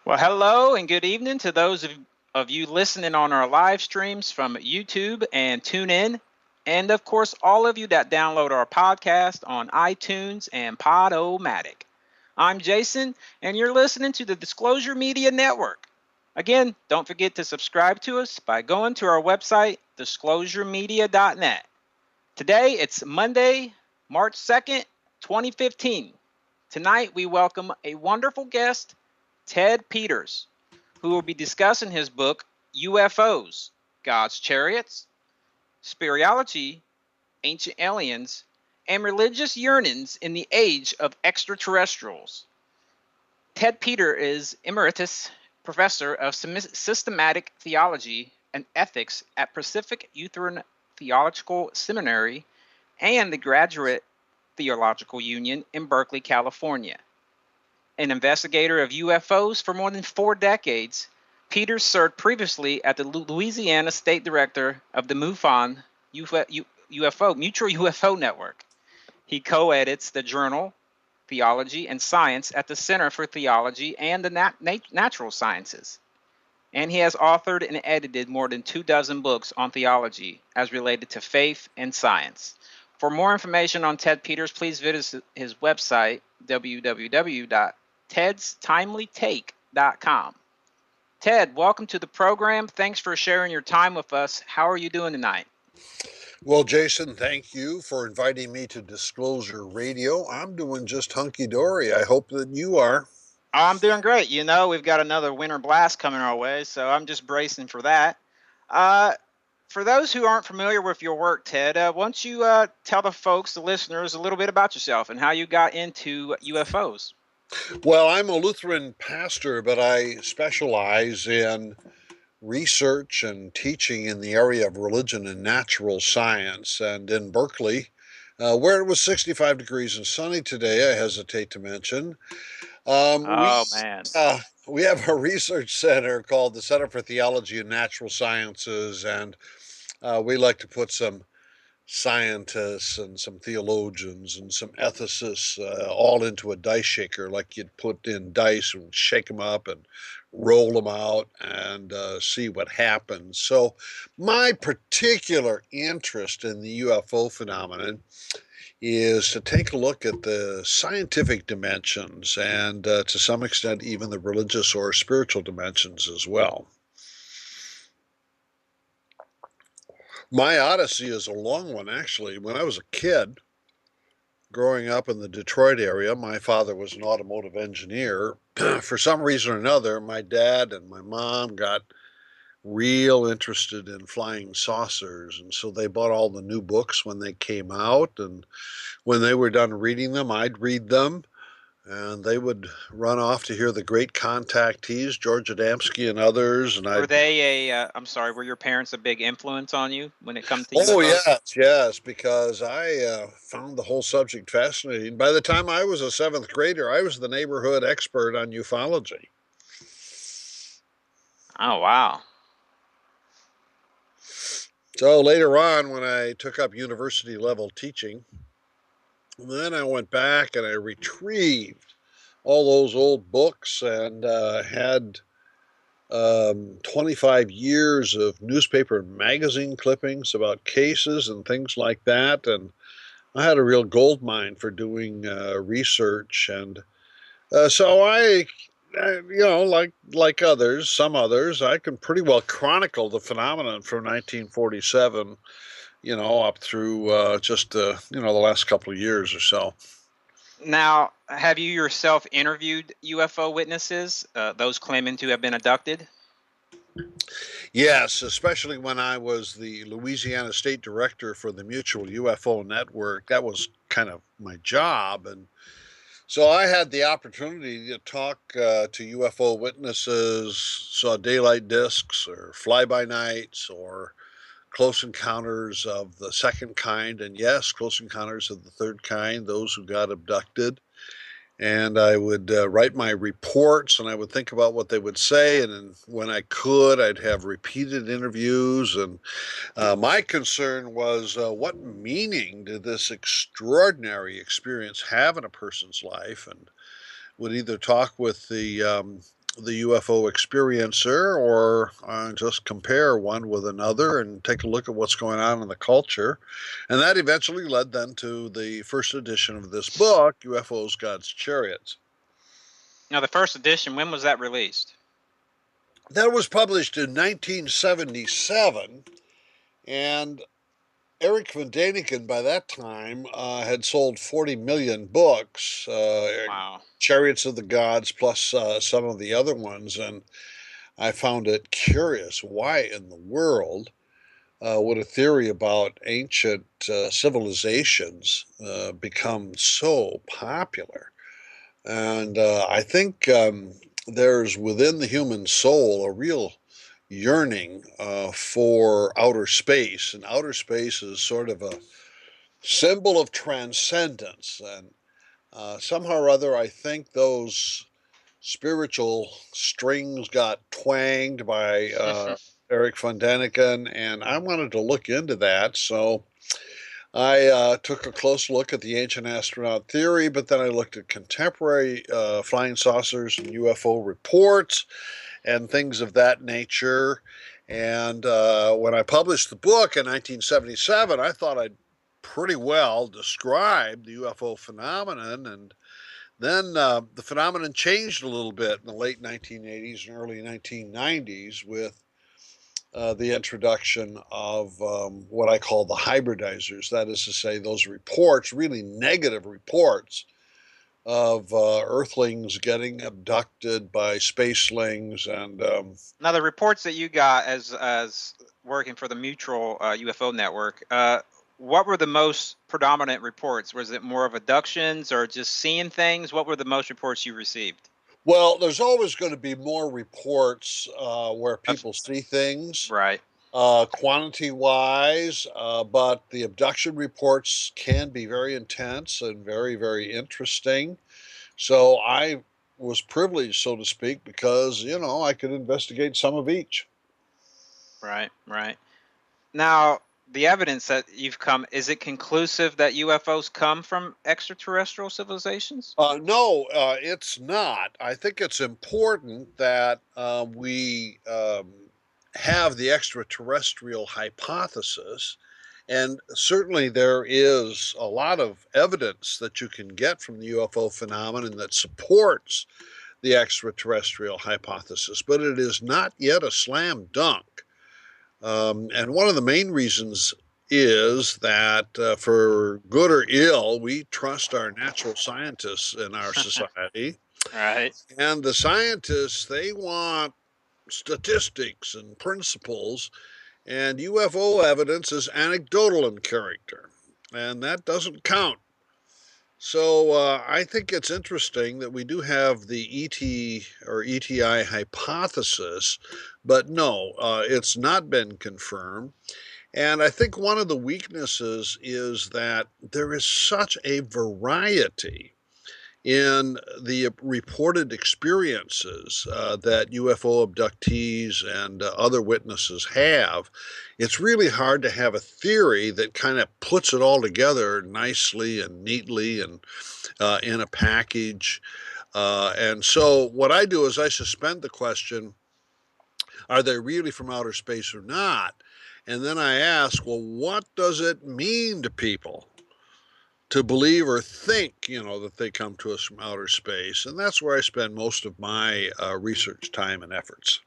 Well, hello and good evening to those of you listening on our live streams from YouTube and TuneIn. And of course, all of you that download our podcast on iTunes and Podomatic. I'm Jason, and you're listening to the Disclosure Media Network. Again, don't forget to subscribe to us by going to our website, disclosuremedia.net. Today, it's Monday, March 2nd, 2015. Tonight, we welcome a wonderful guest, Ted Peters, who will be discussing his book, UFOs, God's Chariots, Spirituality, Ancient Aliens, and Religious Yearnings in the Age of Extraterrestrials. Ted Peters is Emeritus Professor of Systematic Theology and Ethics at Pacific Lutheran Theological Seminary and the Graduate Theological Union in Berkeley, California. An investigator of UFOs for more than 4 decades, Peters served previously as the Louisiana State Director of the MUFON Mutual UFO Network. He co-edits the journal Theology and Science at the Center for Theology and the Natural Sciences. And he has authored and edited more than 24 books on theology as related to faith and science. For more information on Ted Peters, please visit his website, www.tedstimelytake.com. Ted, welcome to the program. Thanks for sharing your time with us. How are you doing tonight? Well, Jason, thank you for inviting me to Disclosure Radio. I'm doing just hunky-dory. I hope that you are. I'm doing great. You know, we've got another winter blast coming our way, so I'm just bracing for that. For those who aren't familiar with your work, Ted, why don't you tell the folks, the listeners, a little bit about yourself and how you got into UFOs? Well, I'm a Lutheran pastor, but I specialize in research and teaching in the area of religion and natural science. And in Berkeley, where it was 65 degrees and sunny today, I hesitate to mention, Man. We have a research center called the Center for Theology and Natural Sciences, and we like to put some scientists and some theologians and some ethicists all into a dice shaker, like you'd put in dice and shake them up and roll them out and see what happens. So my particular interest in the UFO phenomenon is to take a look at the scientific dimensions and to some extent even the religious or spiritual dimensions as well. My odyssey is a long one, actually. When I was a kid, growing up in the Detroit area, my father was an automotive engineer. For some reason or another, my dad and my mom got real interested in flying saucers, and so they bought all the new books when they came out, and when they were done reading them, I'd read them, and they would run off to hear the great contactees, George Adamski and others. And were they were your parents a big influence on you when it comes to UFOs? Oh, UFOs? yes, because I found the whole subject fascinating. By the time I was a 7th grader, I was the neighborhood expert on ufology. Oh, wow. So later on, when I took up university level teaching, then I went back and I retrieved all those old books and had 25 years of newspaper and magazine clippings about cases and things like that. And I had a real gold mine for doing research. And so I like others, some others, I can pretty well chronicle the phenomenon from 1947, up through just the last couple of years or so. Now, have you yourself interviewed UFO witnesses, those claiming to have been abducted? Yes, especially when I was the Louisiana State Director for the Mutual UFO Network. That was kind of my job, and so I had the opportunity to talk to UFO witnesses, saw daylight discs or fly-by-nights or close encounters of the second kind, and yes, close encounters of the third kind, those who got abducted. And I would write my reports, and I would think about what they would say, and then when I could, I'd have repeated interviews. And my concern was what meaning did this extraordinary experience have in a person's life, and would either talk with the UFO experiencer or just compare one with another and take a look at what's going on in the culture. And that eventually led then to the first edition of this book, UFOs, God's Chariots. Now, the first edition, when was that released? That was published in 1977, and Eric von Däniken by that time had sold 40 million books, Wow. Chariots of the Gods plus some of the other ones, and I found it curious. Why in the world would a theory about ancient civilizations become so popular? And I think there's within the human soul a real yearning for outer space, and outer space is sort of a symbol of transcendence. And somehow or other, I think those spiritual strings got twanged by Eric von Däniken, and I wanted to look into that. So I took a close look at the ancient astronaut theory, but then I looked at contemporary flying saucers and UFO reports and things of that nature. And when I published the book in 1977, I thought I'd pretty well described the UFO phenomenon. And then the phenomenon changed a little bit in the late 1980s and early 1990s with the introduction of what I call the hybridizers. That is to say, those reports, really negative reports, of Earthlings getting abducted by spacelings. And Now, the reports that you got as working for the Mutual UFO Network, what were the most predominant reports? Was it more of abductions or just seeing things? What were the most reports you received? well, there's always going to be more reports where people see things, Right. quantity wise, but the abduction reports can be very intense and very, very interesting. So I was privileged, so to speak, because, I could investigate some of each. Right. Right. Now, the evidence that you've come, is it conclusive that UFOs come from extraterrestrial civilizations? No, it's not. I think it's important that we have the extraterrestrial hypothesis. And certainly there is a lot of evidence that you can get from the UFO phenomenon that supports the extraterrestrial hypothesis, but it is not yet a slam dunk. And one of the main reasons is that for good or ill, we trust our natural scientists in our society. Right. And the scientists, they want statistics and principles, and UFO evidence is anecdotal in character, and that doesn't count. So I think it's interesting that we do have the ET or ETI hypothesis, but no, it's not been confirmed. And I think one of the weaknesses is that there is such a variety in the reported experiences that UFO abductees and other witnesses have. It's really hard to have a theory that kind of puts it all together nicely and neatly and in a package. And so what I do is I suspend the question, are they really from outer space or not? And then I ask, well, what does it mean to people to believe or think, that they come to us from outer space? And that's where I spend most of my research time and efforts.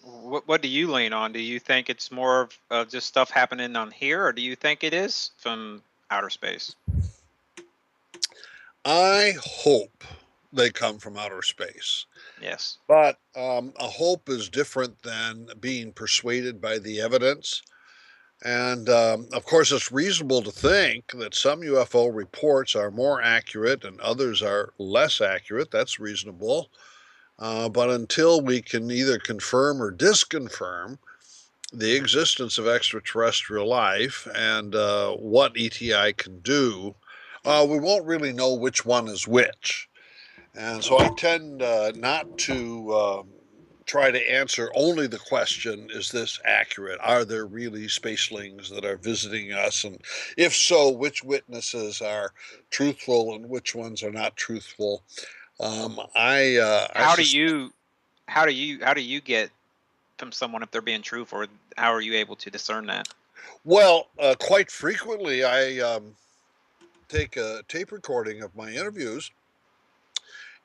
What do you lean on? Do you think it's more of just stuff happening on here, or do you think it is from outer space? I hope they come from outer space. Yes. But a hope is different than being persuaded by the evidence. And of course, it's reasonable to think that some UFO reports are more accurate and others are less accurate. That's reasonable. But until we can either confirm or disconfirm the existence of extraterrestrial life and what ETI can do, we won't really know which one is which. And so I tend not to try to answer only the question, is this accurate? Are there really spacelings that are visiting us? And if so, which witnesses are truthful and which ones are not truthful? How do you get from someone if they're being truthful, or how are you able to discern that? Well, quite frequently I take a tape recording of my interviews,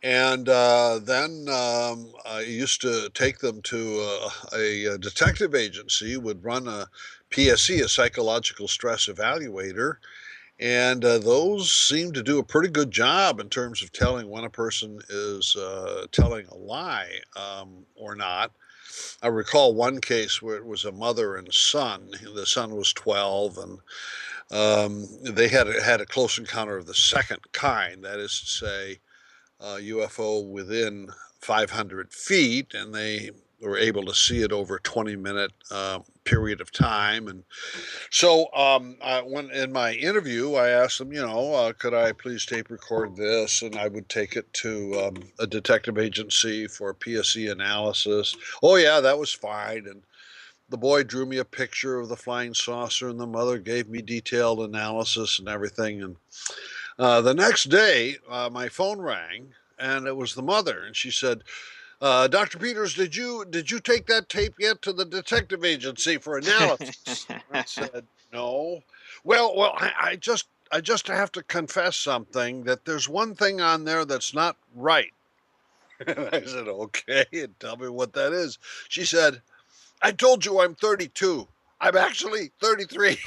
and then I used to take them to a detective agency, would run a PSE, a psychological stress evaluator, and those seem to do a pretty good job in terms of telling when a person is telling a lie or not. I recall one case where it was a mother and son. The son was 12, and they had a close encounter of the second kind. That is to say, UFO within 500 feet, and they were able to see it over a 20-minute period of time. And so, when in my interview, I asked them, could I please tape record this? And I would take it to a detective agency for PSE analysis. Oh, yeah, that was fine. And the boy drew me a picture of the flying saucer, and the mother gave me detailed analysis and everything. And the next day, my phone rang, and it was the mother, and she said, "Dr. Peters, did you take that tape yet to the detective agency for analysis?" I said, "No." Well, I just have to confess something, that there's one thing on there that's not right. And I said, "Okay, and tell me what that is." She said, "I told you I'm 32. I'm actually 33."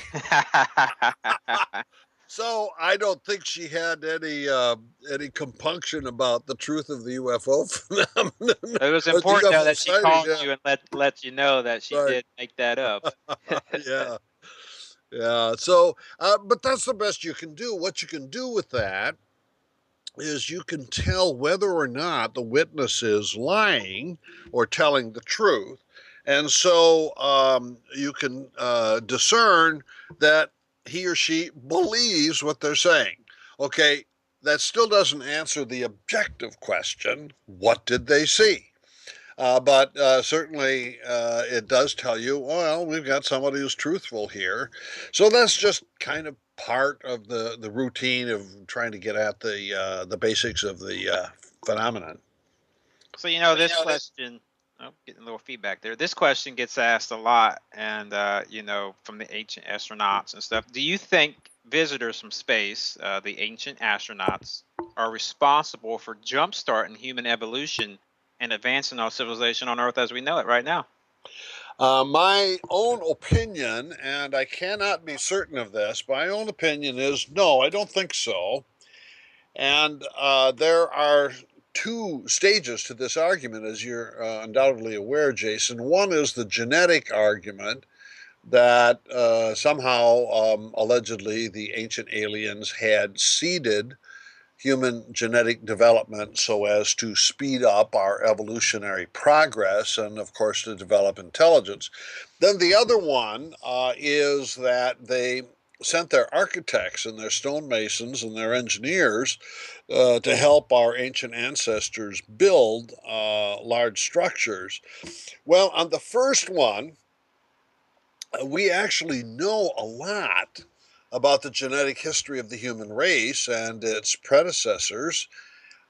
So I don't think she had any compunction about the truth of the UFO phenomenon. It was Or the important though UFO that she sighting. called Yeah, you and let you know that she right. did make that up. Yeah, yeah. So, but that's the best you can do. What you can do with that is you can tell whether or not the witness is lying or telling the truth. And so you can discern that he or she believes what they're saying. Okay, that still doesn't answer the objective question, what did they see? But certainly it does tell you, well, we've got somebody who's truthful here. So that's just kind of part of the routine of trying to get at the basics of the phenomenon. So this question. Oh, getting a little feedback there. This question gets asked a lot, and from the ancient astronauts and stuff. Do you think visitors from space, the ancient astronauts, are responsible for jumpstarting human evolution and advancing our civilization on Earth as we know it right now? My own opinion, and I cannot be certain of this, my own opinion is no, I don't think so. And there are two stages to this argument, as you're undoubtedly aware, Jason. One is the genetic argument that somehow, allegedly, the ancient aliens had seeded human genetic development so as to speed up our evolutionary progress and, of course, to develop intelligence. Then the other one is that they sent their architects and their stonemasons and their engineers to help our ancient ancestors build large structures. Well, on the first one, we actually know a lot about the genetic history of the human race and its predecessors.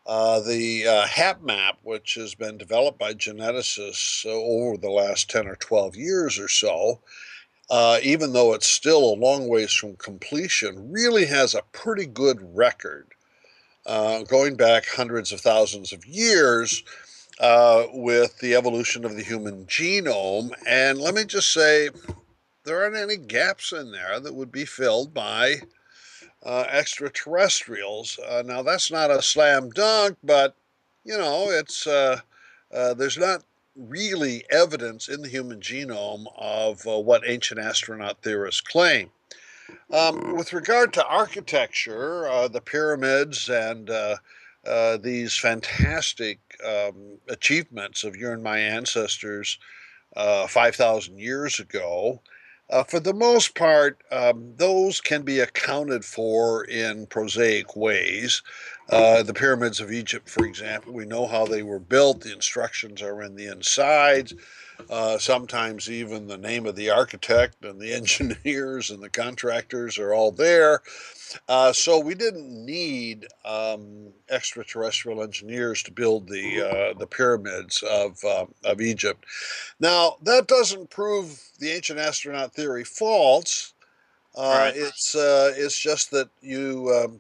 The HAP map, which has been developed by geneticists over the last 10 or 12 years or so, even though it's still a long ways from completion, really has a pretty good record going back hundreds of thousands of years with the evolution of the human genome. And let me just say, there aren't any gaps in there that would be filled by extraterrestrials. Now, that's not a slam dunk, but it's there's not really evidence in the human genome of what ancient astronaut theorists claim. With regard to architecture, the pyramids and these fantastic achievements of your and my ancestors 5,000 years ago, for the most part, those can be accounted for in prosaic ways. The pyramids of Egypt, for example, we know how they were built. The instructions are in the insides. Sometimes even the name of the architect and the engineers and the contractors are all there. So we didn't need extraterrestrial engineers to build the pyramids of Egypt. Now that doesn't prove the ancient astronaut theory false. Right. It's just that you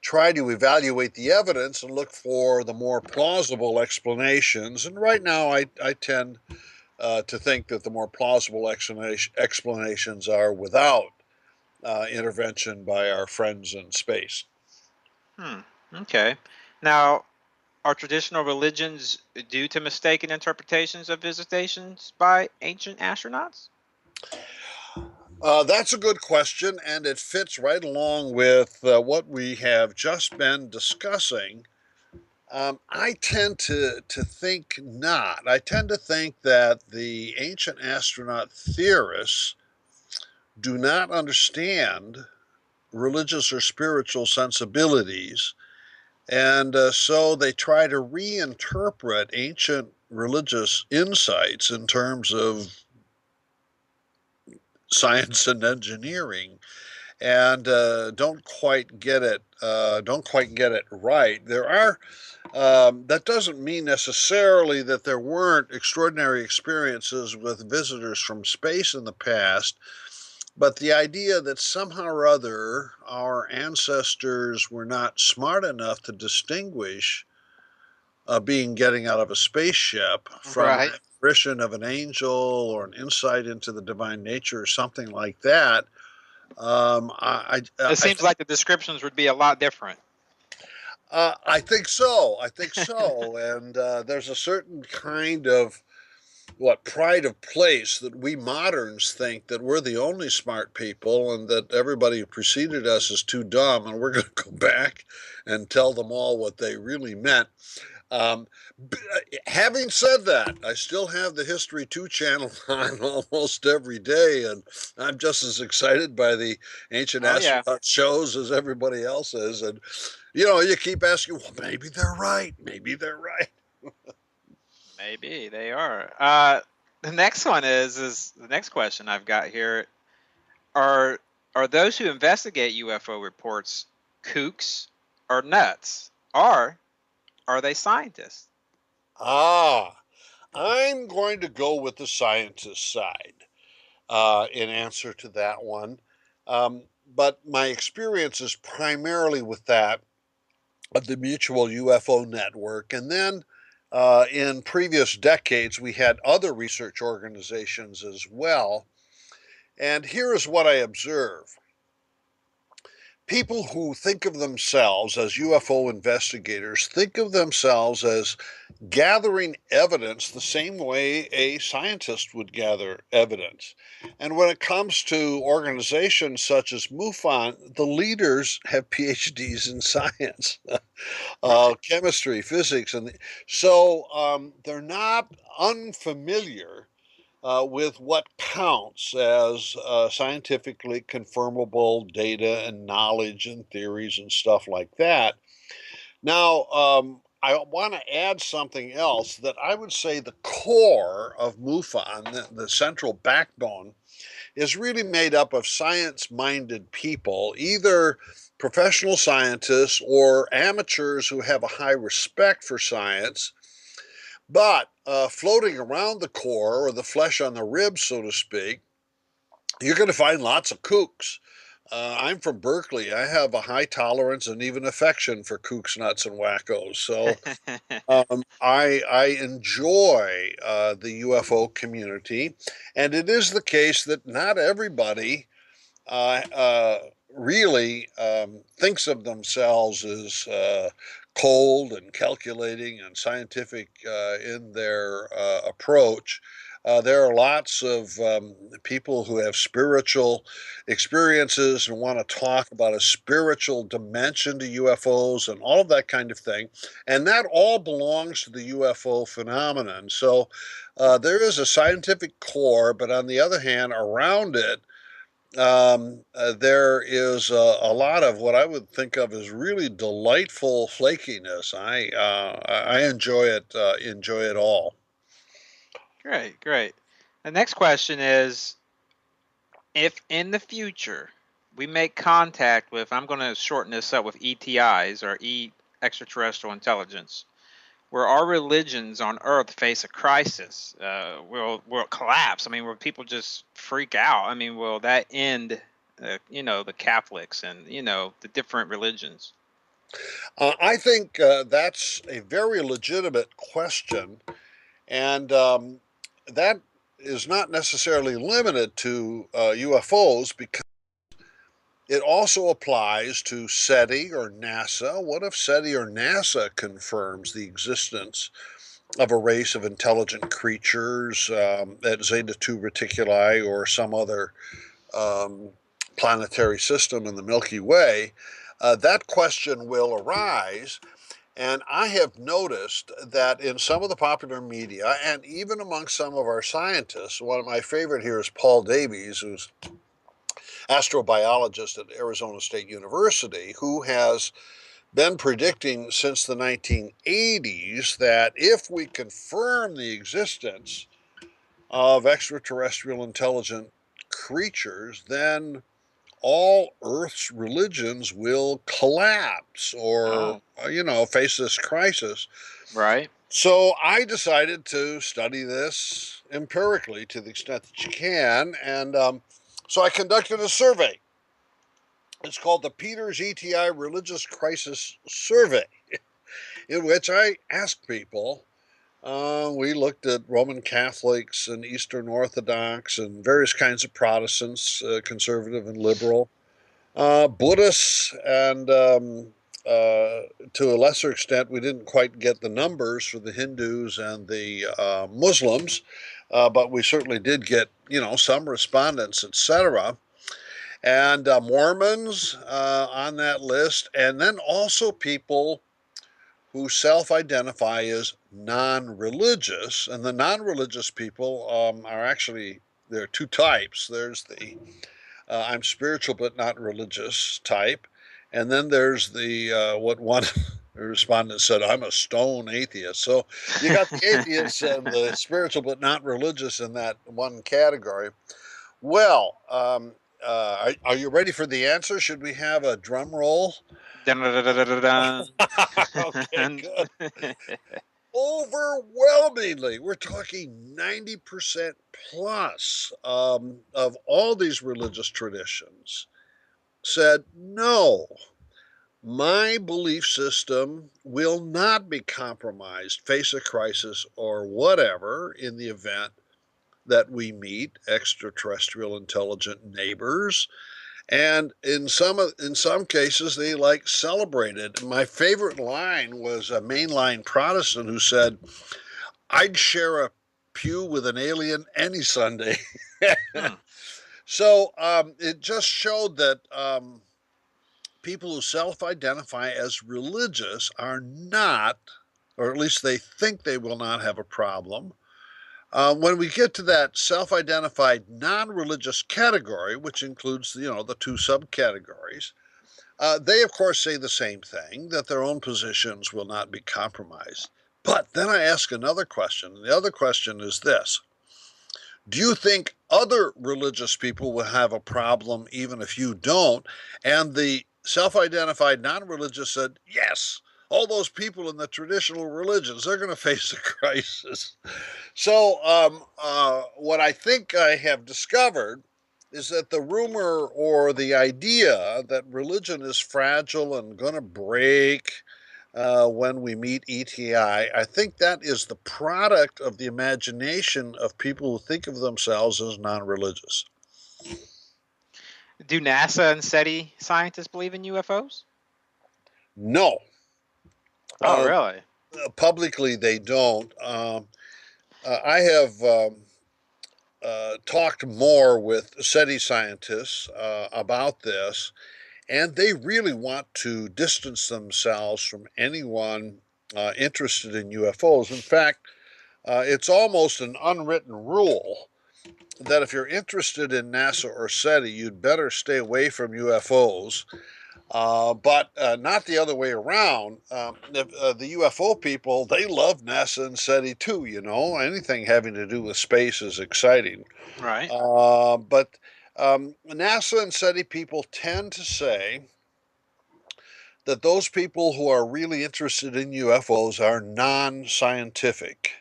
try to evaluate the evidence and look for the more plausible explanations. And right now, I tend to think that the more plausible explanations are without intervention by our friends in space. Okay. Now, are traditional religions due to mistaken interpretations of visitations by ancient astronauts? That's a good question, and it fits right along with what we have just been discussing. I tend to think not. I tend to think that the ancient astronaut theorists do not understand religious or spiritual sensibilities, and so they try to reinterpret ancient religious insights in terms of science and engineering, and don't quite get it. Don't quite get it right. There are. That doesn't mean necessarily that there weren't extraordinary experiences with visitors from space in the past, but the idea that somehow or other our ancestors were not smart enough to distinguish a being getting out of a spaceship from an Right. apparition of an angel or an insight into the divine nature or something like that. It seems like the descriptions would be a lot different. I think so. I think so. And there's a certain kind of pride of place that we moderns think that we're the only smart people and that everybody who preceded us is too dumb, and we're going to go back and tell them all what they really meant. Um, Having said that, I still have the History 2 channel on almost every day, and I'm just as excited by the ancient Oh, yeah. astronaut shows as everybody else is. And, you keep asking, well, maybe they're right. Maybe they're right. Maybe they are. The next one is the next question I've got here. Are those who investigate UFO reports kooks or nuts? Or are they scientists? I'm going to go with the scientist side in answer to that one. But my experience is primarily with that of the Mutual UFO Network. And then in previous decades, we had other research organizations as well. And here is what I observe. People who think of themselves as UFO investigators think of themselves as gathering evidence the same way a scientist would gather evidence. And when it comes to organizations such as MUFON, the leaders have PhDs in science, chemistry, physics, and so they're not unfamiliar with what counts as scientifically confirmable data and knowledge and theories and stuff like that. Now, I want to add something else that I would say the core of MUFON, the central backbone, is really made up of science-minded people, either professional scientists or amateurs who have a high respect for science. But floating around the core, or the flesh on the ribs, so to speak, you're going to find lots of kooks. I'm from Berkeley. I have a high tolerance and even affection for kooks, nuts, and wackos. So I enjoy the UFO community, and it is the case that not everybody uh, uh, really thinks of themselves as cold and calculating and scientific in their approach. There are lots of people who have spiritual experiences and want to talk about a spiritual dimension to UFOs and all of that kind of thing. And that all belongs to the UFO phenomenon. So there is a scientific core, but on the other hand, around it, there is a lot of what I would think of as really delightful flakiness. I enjoy it all. Great, great. The next question is, if in the future we make contact with, I'm going to shorten this up with ETIs or extraterrestrial intelligence, where our religions on Earth face a crisis, will it collapse? I mean, will people just freak out? I mean, will that end, the Catholics and the different religions? I think that's a very legitimate question, and that is not necessarily limited to UFOs because it also applies to SETI or NASA. What if SETI or NASA confirms the existence of a race of intelligent creatures at Zeta 2 Reticuli or some other um, planetary system in the Milky Way? That question will arise. And I have noticed that in some of the popular media and even among some of our scientists, one of my favorite here is Paul Davies, who's astrobiologist at Arizona State University, who has been predicting since the 1980s that if we confirm the existence of extraterrestrial intelligent creatures, then all Earth's religions will collapse or, Oh, face this crisis. right. So I decided to study this empirically to the extent that you can. And so I conducted a survey. It's called the Peters ETI Religious Crisis Survey, in which I asked people. We looked at Roman Catholics and Eastern Orthodox and various kinds of Protestants, conservative and liberal, Buddhists, and to a lesser extent, we didn't quite get the numbers for the Hindus and the Muslims, but we certainly did get, some respondents, etc. And Mormons on that list, and then also people who self-identify as non-religious. And the non-religious people are actually, there are two types. There's the I'm spiritual but not religious type, and then there's the what one respondent said, I'm a stone atheist. So you got the atheists and the spiritual but not religious in that one category. Well, are you ready for the answer? Should we have a drum roll? Dun, dun, dun, dun, dun, dun, Okay, dun. good. Overwhelmingly, we're talking 90% plus of all these religious traditions said, no, my belief system will not be compromised, face a crisis, or whatever in the event that we meet extraterrestrial intelligent neighbors. And in some cases, they like celebrated. My favorite line was a mainline Protestant who said, "I'd share a pew with an alien any Sunday." Hmm. So it just showed that people who self-identify as religious are not, or at least they think they will not have a problem. When we get to that self-identified non-religious category, which includes the two subcategories, they of course say the same thing, that their own positions will not be compromised. But then I ask another question, and the other question is this: do you think other religious people will have a problem even if you don't? And the self-identified non-religious said, yes, all those people in the traditional religions, they're going to face a crisis. So what I think I have discovered is that the rumor or the idea that religion is fragile and going to break when we meet ETI, I think that is the product of the imagination of people who think of themselves as non-religious. Do NASA and SETI scientists believe in UFOs? No. Oh, Um, really? Publicly, they don't. I have talked more with SETI scientists about this, and they really want to distance themselves from anyone interested in UFOs. In fact, it's almost an unwritten rule that if you're interested in NASA or SETI, you'd better stay away from UFOs, but not the other way around. The UFO people, they love NASA and SETI too, you know. Anything having to do with space is exciting. Right. But NASA and SETI people tend to say that those people who are really interested in UFOs are non-scientific,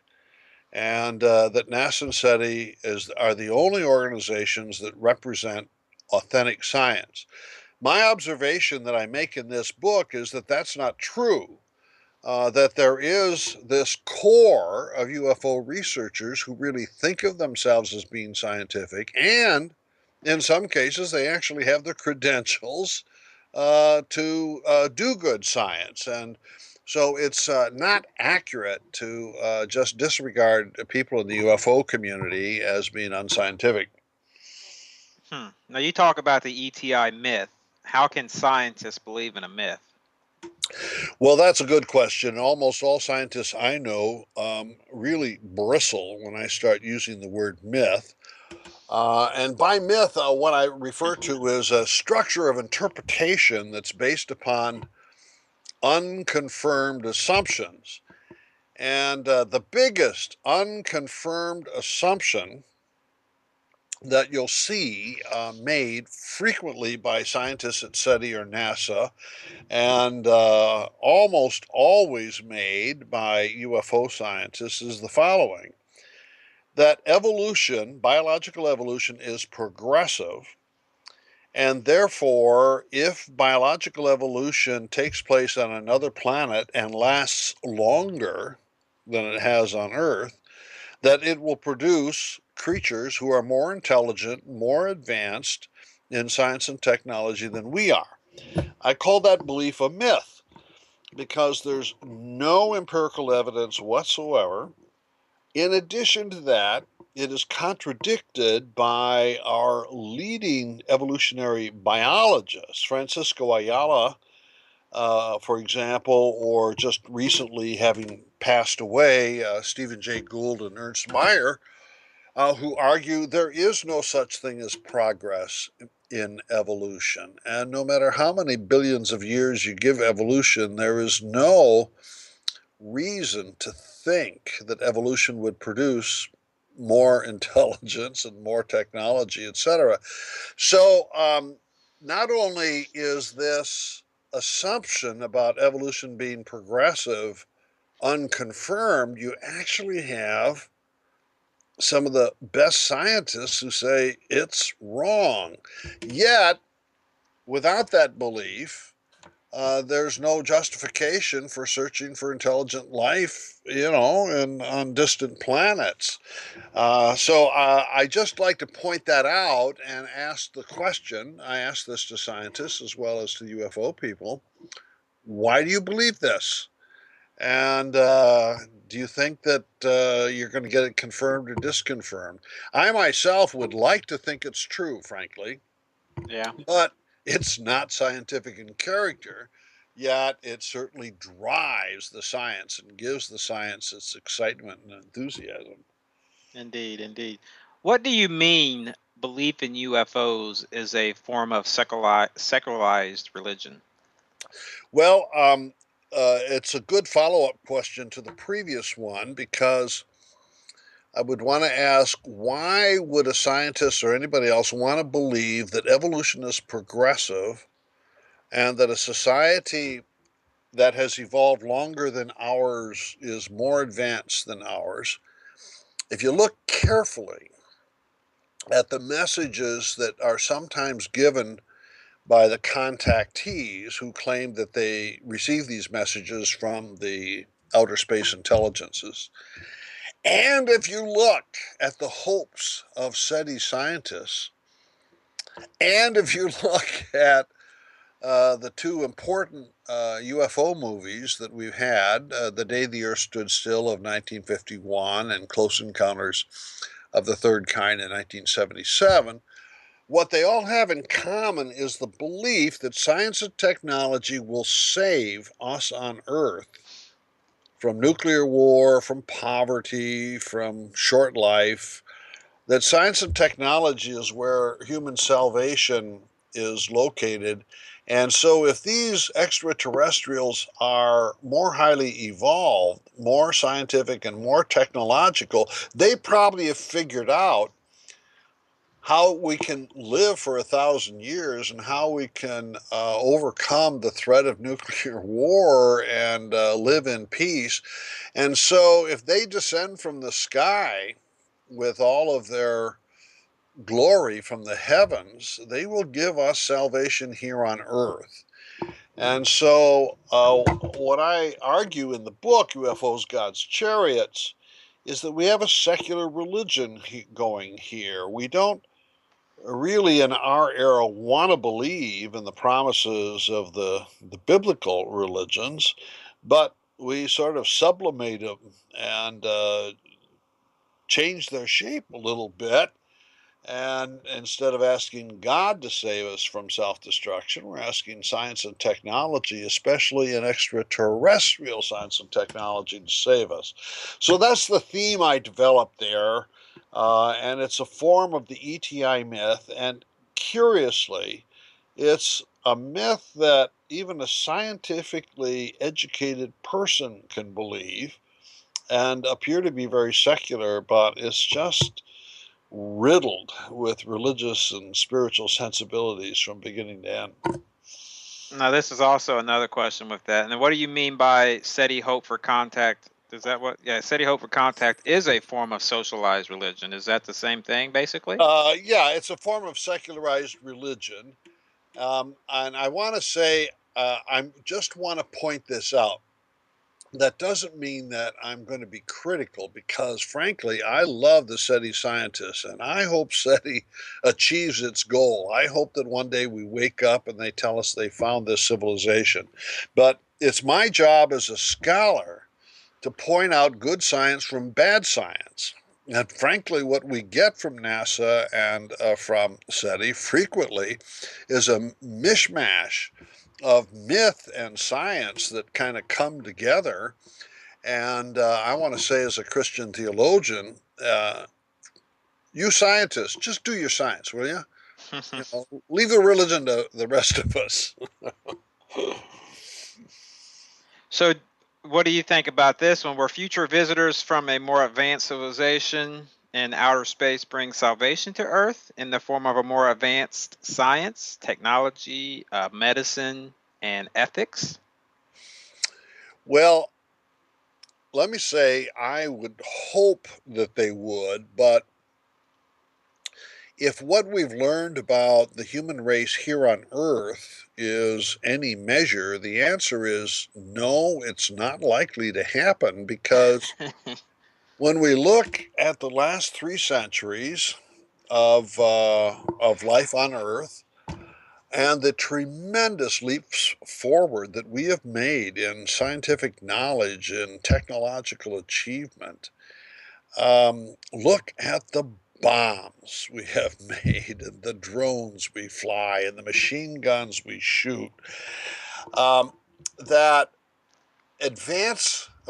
and that NASA and SETI are the only organizations that represent authentic science. My observation that I make in this book is that that's not true. That there is this core of UFO researchers who really think of themselves as being scientific, and in some cases, they actually have the credentials to do good science. And so it's not accurate to just disregard people in the UFO community as being unscientific. Now, you talk about the ETI myth. How can scientists believe in a myth? Well, that's a good question. Almost all scientists I know really bristle when I start using the word myth. And by myth, what I refer to is a structure of interpretation that's based upon unconfirmed assumptions. And the biggest unconfirmed assumption that you'll see made frequently by scientists at SETI or NASA, and almost always made by UFO scientists, is the following: that evolution, biological evolution, is progressive, and therefore, if biological evolution takes place on another planet and lasts longer than it has on Earth, that it will produce creatures who are more intelligent, more advanced in science and technology than we are. I call that belief a myth because there's no empirical evidence whatsoever. In addition to that, it is contradicted by our leading evolutionary biologists, Francisco Ayala, for example, or just recently having passed away, Stephen Jay Gould and Ernst Mayr, who argue there is no such thing as progress in evolution. And no matter how many billions of years you give evolution, there is no reason to think that evolution would produce more intelligence and more technology, etc. So, not only is this assumption about evolution being progressive unconfirmed, you actually have some of the best scientists who say it's wrong. Yet, without that belief, there's no justification for searching for intelligent life, you know, on distant planets. So I just like to point that out and ask the question. I ask this to scientists as well as to UFO people: why do you believe this? And do you think that you're going to get it confirmed or disconfirmed? I myself would like to think it's true, frankly. Yeah. But it's not scientific in character, yet it certainly drives the science and gives the science its excitement and enthusiasm. Indeed, indeed. What do you mean belief in UFOs is a form of secularized religion? Well, it's a good follow up question to the previous one, because I would want to ask, why would a scientist or anybody else want to believe that evolution is progressive and that a society that has evolved longer than ours is more advanced than ours? If you look carefully at the messages that are sometimes given by the contactees who claim that they receive these messages from the outer space intelligences, and if you look at the hopes of SETI scientists, and if you look at the two important UFO movies that we've had, The Day the Earth Stood Still of 1951 and Close Encounters of the Third Kind in 1977, what they all have in common is the belief that science and technology will save us on Earth from nuclear war, from poverty, from short life. that science and technology is where human salvation is located. And so if these extraterrestrials are more highly evolved, more scientific, and more technological, they probably have figured out how we can live for 1,000 years and how we can overcome the threat of nuclear war and live in peace. And so if they descend from the sky with all of their glory from the heavens, they will give us salvation here on earth. And so, what I argue in the book, UFOs, God's Chariots, is that we have a secular religion going here. We don't really, in our era, want to believe in the promises of the biblical religions, but we sort of sublimate them and change their shape a little bit. And instead of asking God to save us from self-destruction, we're asking science and technology, especially in extraterrestrial science and technology, to save us. So that's the theme I developed there. And it's a form of the ETI myth. And curiously, it's a myth that even a scientifically educated person can believe and appear to be very secular, but it's just riddled with religious and spiritual sensibilities from beginning to end. Now, this is also another question with that. And then what do you mean by SETI Hope for Contact? Is that what? Yeah, SETI Hope for Contact is a form of socialized religion. Is that the same thing, basically? Yeah, it's a form of secularized religion. And I want to say, I just want to point this out. That doesn't mean that I'm going to be critical because, frankly, I love the SETI scientists and I hope SETI achieves its goal. I hope that one day we wake up and they tell us they found this civilization. But it's my job as a scholar to point out good science from bad science. And frankly, what we get from NASA and from SETI frequently is a mishmash of myth and science that kind of come together. And I want to say, as a Christian theologian, you scientists, just do your science, will you? You know, leave the religion to the rest of us. So, what do you think about this one? Where future visitors from a more advanced civilization in outer space bring salvation to Earth in the form of a more advanced science, technology, medicine, and ethics? Well, let me say, I would hope that they would, but if what we've learned about the human race here on Earth is any measure, the answer is no, it's not likely to happen because when we look at the last 3 centuries of life on Earth and the tremendous leaps forward that we have made in scientific knowledge and technological achievement, look at the bombs we have made and the drones we fly and the machine guns we shoot, that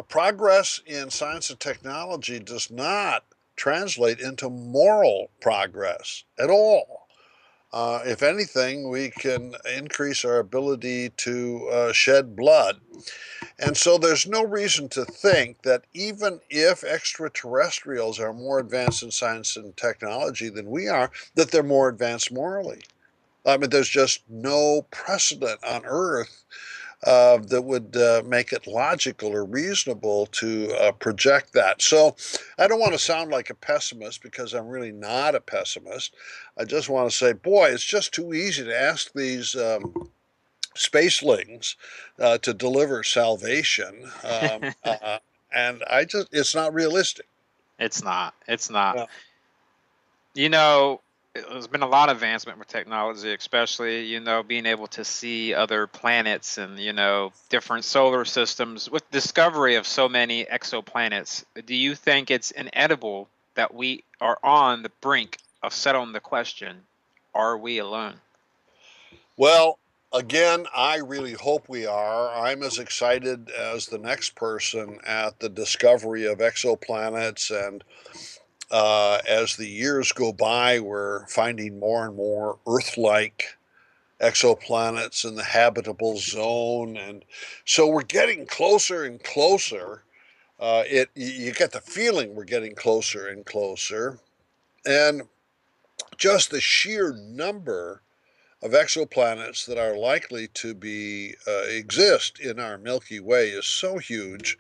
progress in science and technology does not translate into moral progress at all. If anything, we can increase our ability to shed blood. And so there's no reason to think that even if extraterrestrials are more advanced in science and technology than we are, that they're more advanced morally. I mean, there's just no precedent on Earth that would make it logical or reasonable to project that. So I don't want to sound like a pessimist because I'm really not a pessimist. I just want to say, boy, it's just too easy to ask these spacelings to deliver salvation. And it's not realistic. It's not. It's not. Yeah. You know, there's been a lot of advancement with technology, especially, being able to see other planets and, different solar systems with discovery of so many exoplanets. Do you think it's inevitable that we are on the brink of settling the question, are we alone? Well, again, I really hope we are. I'm as excited as the next person at the discovery of exoplanets and As the years go by, we're finding more and more Earth-like exoplanets in the habitable zone, and so we're getting closer and closer. You get the feeling we're getting closer and closer, and just the sheer number of exoplanets that are likely to be exist in our Milky Way is so huge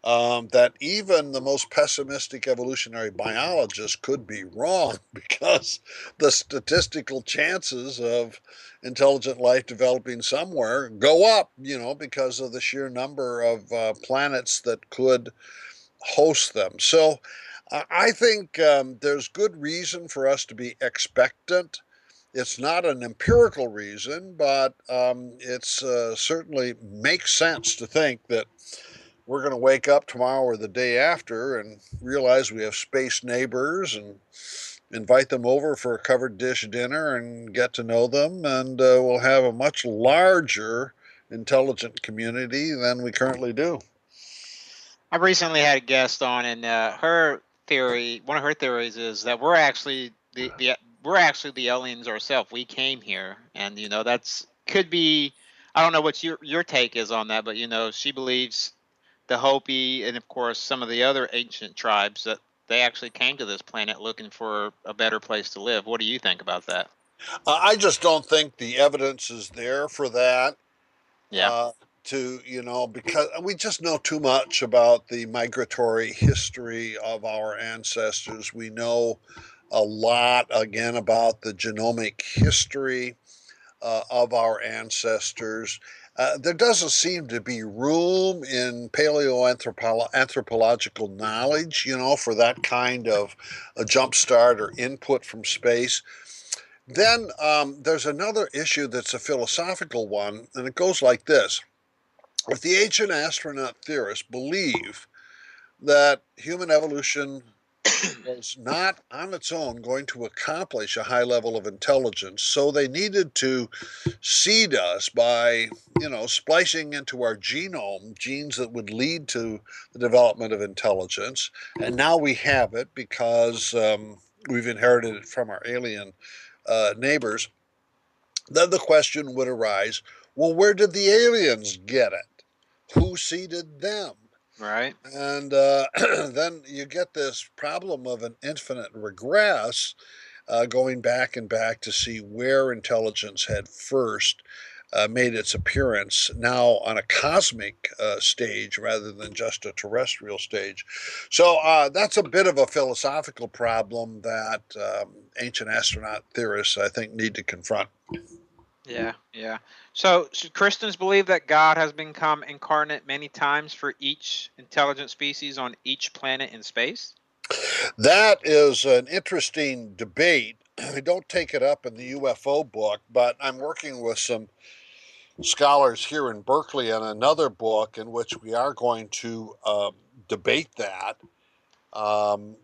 that even the most pessimistic evolutionary biologists could be wrong because the statistical chances of intelligent life developing somewhere go up, because of the sheer number of planets that could host them. So I think there's good reason for us to be expectant. It's not an empirical reason, but it's certainly makes sense to think that we're going to wake up tomorrow or the day after and realize we have space neighbors and invite them over for a covered dish dinner and get to know them, and we'll have a much larger intelligent community than we currently do. I recently had a guest on, and her theory, one of her theories, is that we're actually the aliens ourselves. We came here, and that's could be. I don't know what your take is on that, but she believes the Hopi and of course some of the other ancient tribes that they actually came to this planet looking for a better place to live. What do you think about that? I just don't think the evidence is there for that. Yeah. Because we just know too much about the migratory history of our ancestors. We know a lot, again, about the genomic history of our ancestors. There doesn't seem to be room in paleoanthropological knowledge, for that kind of a jump start or input from space. Then there's another issue that's a philosophical one, and it goes like this. If the ancient astronaut theorists believe that human evolution was not on its own going to accomplish a high level of intelligence, so they needed to seed us by, splicing into our genome genes that would lead to the development of intelligence, and now we have it because we've inherited it from our alien neighbors, then the question would arise, well, where did the aliens get it? Who seeded them? Right. And then you get this problem of an infinite regress, going back and back to see where intelligence had first made its appearance, now on a cosmic stage rather than just a terrestrial stage. So that's a bit of a philosophical problem that ancient astronaut theorists, I think, need to confront. Yeah, yeah. So should Christians believe that God has become incarnate many times for each intelligent species on each planet in space? That is an interesting debate. I don't take it up in the UFO book, but I'm working with some scholars here in Berkeley on another book in which we are going to debate that.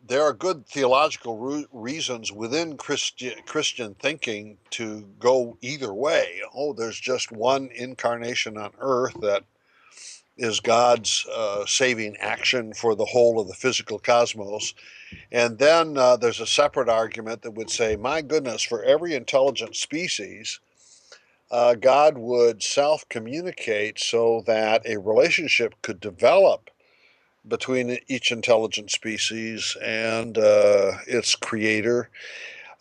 There are good theological reasons within Christian thinking to go either way. Oh, there's just one incarnation on earth that is God's saving action for the whole of the physical cosmos. And then there's a separate argument that would say, my goodness, for every intelligent species, God would self-communicate so that a relationship could develop between each intelligent species and its creator.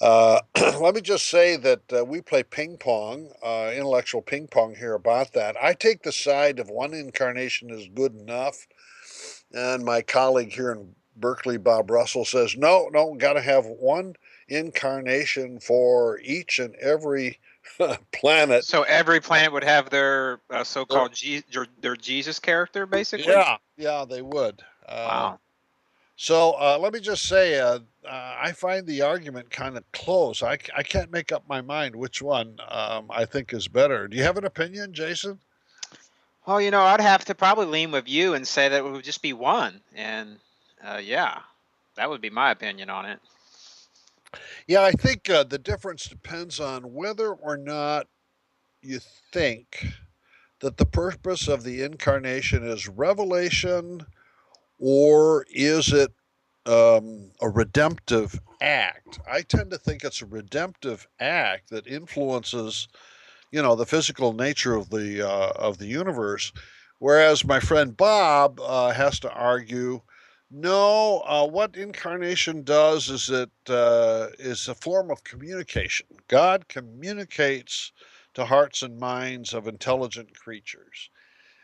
Let me just say that we play ping pong, intellectual ping pong here about that. I take the side of one incarnation is good enough, and my colleague here in Berkeley, Bob Russell, says, no, got to have one incarnation for each and every planet. So every planet would have their so-called their Jesus character, basically? Yeah, they would. Wow. So let me just say, I find the argument kind of close. I can't make up my mind which one I think is better. Do you have an opinion, Jason? Well, I'd have to probably lean with you and say that it would just be one. And yeah, that would be my opinion on it. Yeah, I think the difference depends on whether or not you think that the purpose of the incarnation is revelation, or is it a redemptive act. I tend to think it's a redemptive act that influences, the physical nature of the universe. Whereas my friend Bob has to argue, no, what incarnation does is it is a form of communication. God communicates to hearts and minds of intelligent creatures.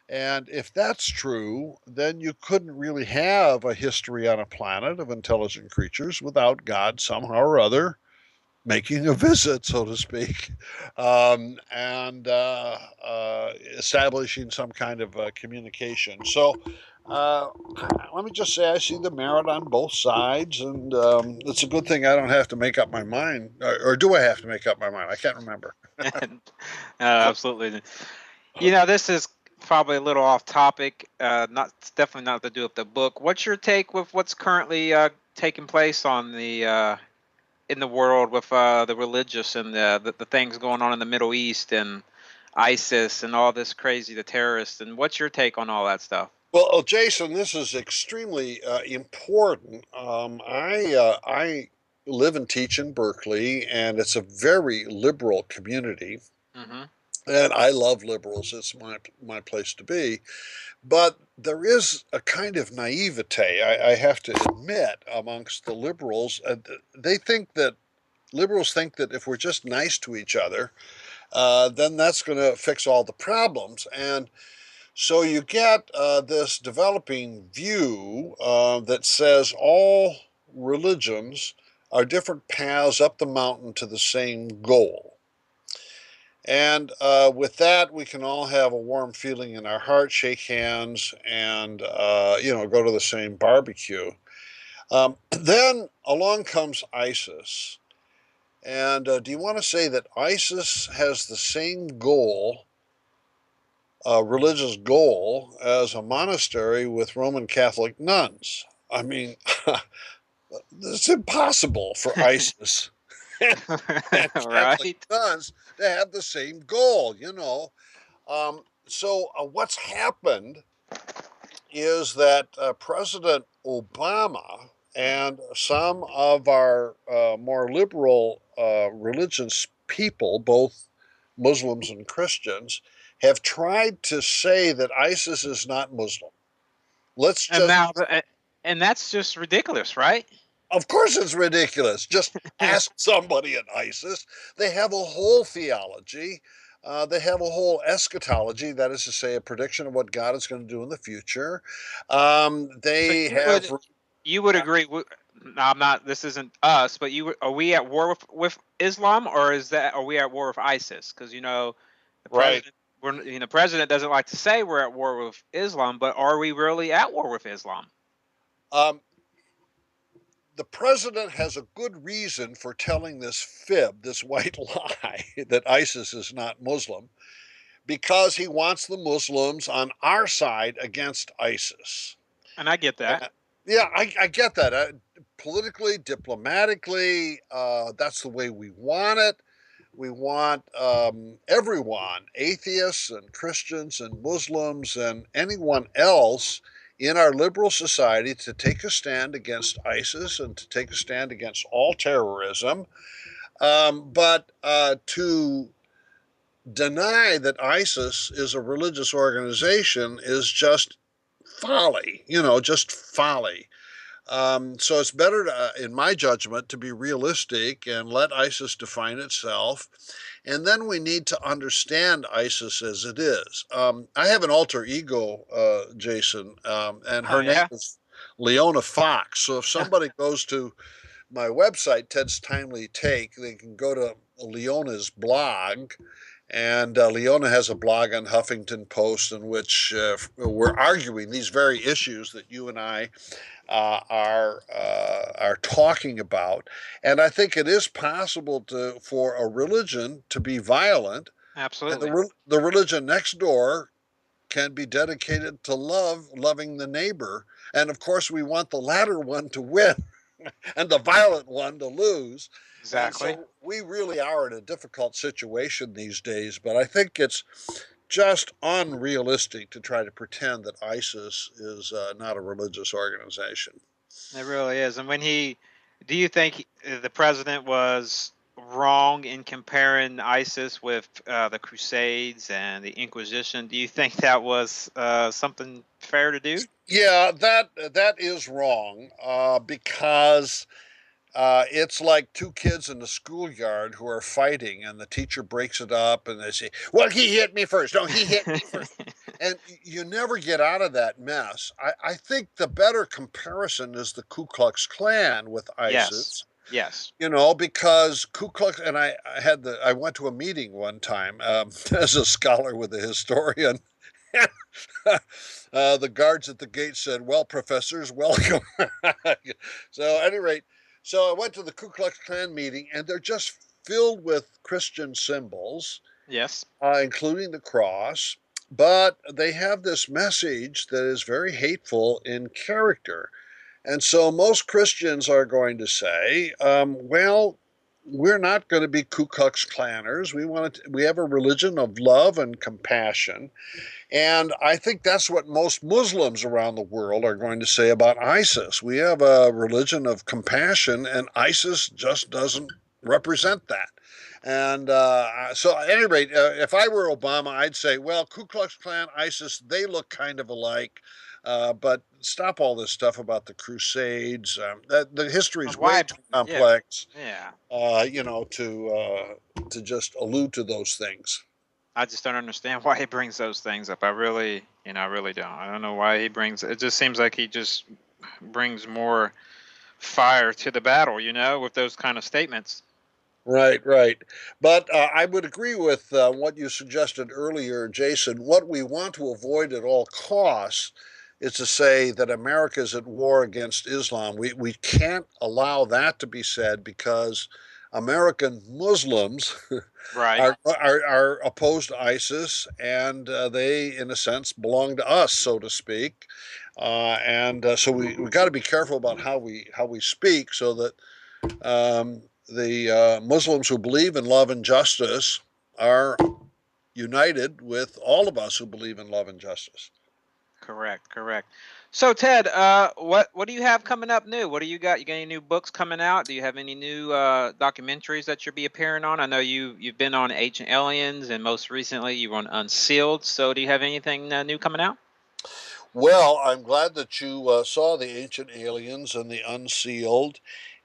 And if that's true, then you couldn't really have a history on a planet of intelligent creatures without God somehow or other making a visit, so to speak, and establishing some kind of communication. So uh, let me just say I see the merit on both sides, and it's a good thing I don't have to make up my mind. Or do I have to make up my mind? I can't remember. Absolutely. This is probably a little off topic. Not definitely not to do with the book. What's your take with what's currently taking place on the in the world with the religious and the things going on in the Middle East and ISIS and all this crazy, the terrorists? And what's your take on all that stuff? Well, Jason, this is extremely important. I live and teach in Berkeley, and it's a very liberal community. Mm-hmm. And I love liberals. It's my place to be. But there is a kind of naivete, I have to admit, amongst the liberals. They think that liberals think that if we're just nice to each other, then that's going to fix all the problems. And so you get this developing view that says all religions are different paths up the mountain to the same goal. And with that, we can all have a warm feeling in our heart, shake hands, and go to the same barbecue. Then along comes ISIS, and do you want to say that ISIS has the same goal, religious goal, as a monastery with Roman Catholic nuns? I mean, it's impossible for ISIS and Catholic Right. nuns to have the same goal, So what's happened is that President Obama and some of our more liberal religious people, both Muslims and Christians, have tried to say that ISIS is not Muslim. Let's And just, now, and that's just ridiculous, right? of course, it's ridiculous. Just ask somebody at ISIS. They have a whole theology. They have a whole eschatology, that is to say, a prediction of what God is going to do in the future. So They have. you would agree? No, I'm not. This isn't us, but are we at war with Islam, or are we at war with ISIS? Because the Right. president, the president doesn't like to say we're at war with Islam, but are we really at war with Islam? Um, the president has a good reason for telling this fib, this white lie, that ISIS is not Muslim, because he wants the Muslims on our side against ISIS. And I get that. Yeah, I get that. Politically, diplomatically, that's the way we want it. We want everyone, atheists and Christians and Muslims and anyone else in our liberal society, to take a stand against ISIS and to take a stand against all terrorism. But to deny that ISIS is a religious organization is just folly, just folly. So it's better, in my judgment, to be realistic and let ISIS define itself. And then we need to understand ISIS as it is. I have an alter ego, Jason, and Oh her name yeah. is Leona Fox. So if somebody goes to my website, Ted's Timely Take, they can go to Leona's blog. And Leona has a blog on Huffington Post in which we're arguing these very issues that you and I are talking about. And I think it is possible for a religion to be violent, and Absolutely. the religion next door can be dedicated to loving the neighbor. And of course, we want the latter one to win and the violent one to lose. And Exactly. so we really are in a difficult situation these days, but I think it's just unrealistic to try to pretend that ISIS is not a religious organization. It really is. And do you think the president was wrong in comparing ISIS with the Crusades and the Inquisition? Do you think that was something fair to do? Yeah, that is wrong because it's like two kids in the schoolyard who are fighting, and the teacher breaks it up, and they say, "Well, he hit me first. No, he hit me first." And you never get out of that mess. I think the better comparison is the Ku Klux Klan with Yes. ISIS. Yes. Because Ku Klux, and I went to a meeting one time as a scholar with a historian. The guards at the gate said, "Well, professors, welcome." So, at any rate, so I went to the Ku Klux Klan meeting, and they're just filled with Christian symbols, Yes. including the cross. But they have this message that is very hateful in character. And so most Christians are going to say, well, we're not going to be Ku Klux Klanners. We have a religion of love and compassion. And I think that's what most Muslims around the world are going to say about ISIS. We have a religion of compassion, and ISIS just doesn't represent that. And so, at any rate, if I were Obama, I'd say, well, Ku Klux Klan, ISIS, they look kind of alike. But stop all this stuff about the Crusades. The history is way Why? too Yeah. complex, Yeah. to just allude to those things. I just don't understand why he brings those things up. I really don't. I don't know why he brings it. Just seems like he just brings more fire to the battle, with those kind of statements. Right, right. But I would agree with what you suggested earlier, Jason. What we want to avoid at all costs is to say that America is at war against Islam. We can't allow that to be said because American Muslims Right. are opposed to ISIS, and they, in a sense, belong to us, so to speak. And so we got to be careful about how we speak, so that the Muslims who believe in love and justice are united with all of us who believe in love and justice. Correct. Correct. So Ted, what do you have coming up new? What do you got? You got any new books coming out? Do you have any new documentaries that you'll be appearing on? I know you've been on Ancient Aliens, and most recently you were on Unsealed. So do you have anything new coming out? Well, I'm glad that you saw the Ancient Aliens and the Unsealed.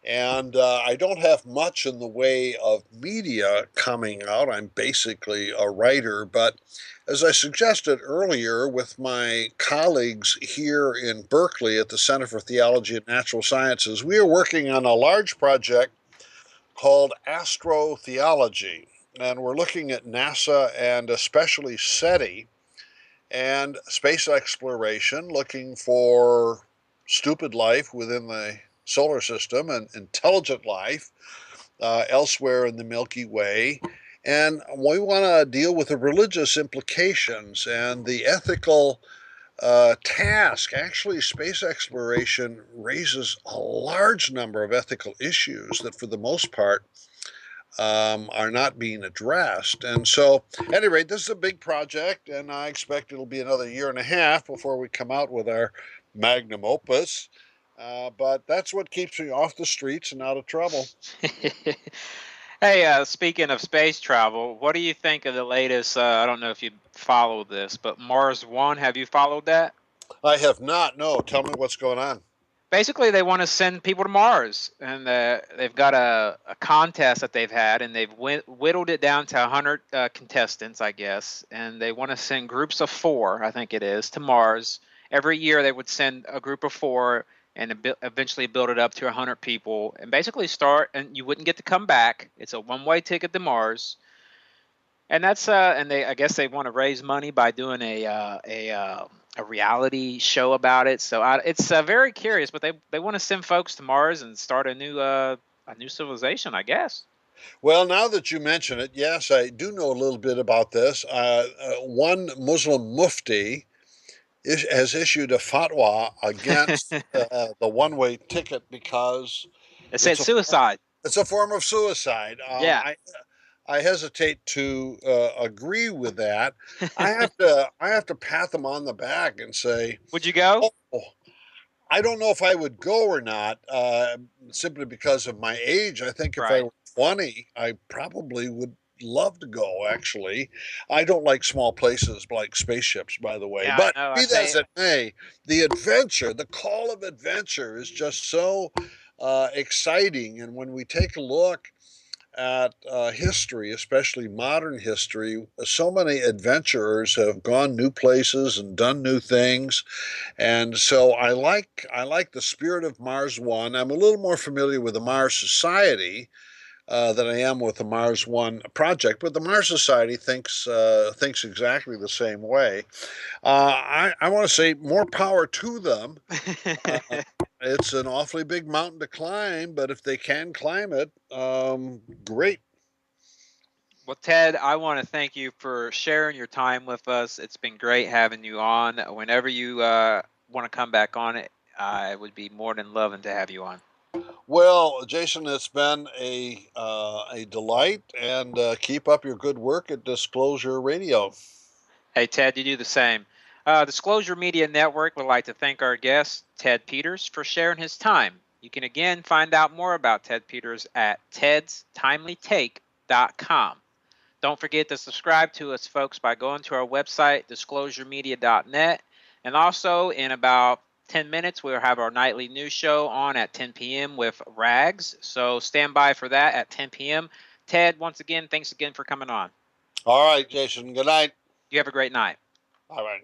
And I don't have much in the way of media coming out. I'm basically a writer. But as I suggested earlier, with my colleagues here in Berkeley at the Center for Theology and Natural Sciences, we are working on a large project called astrotheology. And we're looking at NASA and especially SETI and space exploration, looking for stupid life within the solar system and intelligent life elsewhere in the Milky Way. And we want to deal with the religious implications and the ethical task. Actually, space exploration raises a large number of ethical issues that, for the most part, are not being addressed. And so, at any rate, this is a big project, and I expect it'll be another year and a half before we come out with our magnum opus. But that's what keeps me off the streets and out of trouble. Hey, speaking of space travel, what do you think of the latest? I don't know if you follow this, but Mars One. Have you followed that? I have not. No, tell me what's going on. Basically, they want to send people to Mars, and they've got a contest that they've had, and they've whittled it down to 100 contestants, I guess, and they want to send groups of 4, I think it is, to Mars. Every year, they would send a group of 4 and eventually build it up to 100 people, and basically start, and you wouldn't get to come back. It's a one-way ticket to Mars. And that's and I guess they want to raise money by doing a reality show about it. So it's very curious, but they want to send folks to Mars and start a new civilization, I guess. Well, now that you mention it, yes, I do know a little bit about this. One Muslim mufti has issued a fatwa against the one-way ticket because It said it's a suicide. it's a form of suicide. Yeah. I hesitate to agree with that. I have to pat them on the back and say, Would you go? "Oh, I don't know if I would go or not, simply because of my age. I think if I Right. were 20, I probably would love to go, actually. I don't like small places like spaceships, by the way. Yeah, I But know. I be that as say, it may, the adventure, the call of adventure is just so exciting. And when we take a look at history, especially modern history, so many adventurers have gone new places and done new things, and so I like the spirit of Mars One. I'm a little more familiar with the Mars Society than I am with the Mars One project, but the Mars Society thinks exactly the same way. I want to say more power to them. Uh, it's an awfully big mountain to climb, but if they can climb it, great. well, Ted, I want to thank you for sharing your time with us. It's been great having you on. Whenever you want to come back on it, I would be more than loving to have you on. Well, Jason, it's been a delight, and keep up your good work at Disclosure Radio. Hey, Ted, you do the same. Disclosure Media Network would like to thank our guest, Ted Peters, for sharing his time. You can again find out more about Ted Peters at tedstimelytake.com. Don't forget to subscribe to us, folks, by going to our website, disclosuremedia.net. And also, in about 10 minutes, we'll have our nightly news show on at 10 p.m. with Rags. So stand by for that at 10 p.m. Ted, once again, thanks again for coming on. All right, Jason. Good night. You have a great night. All right.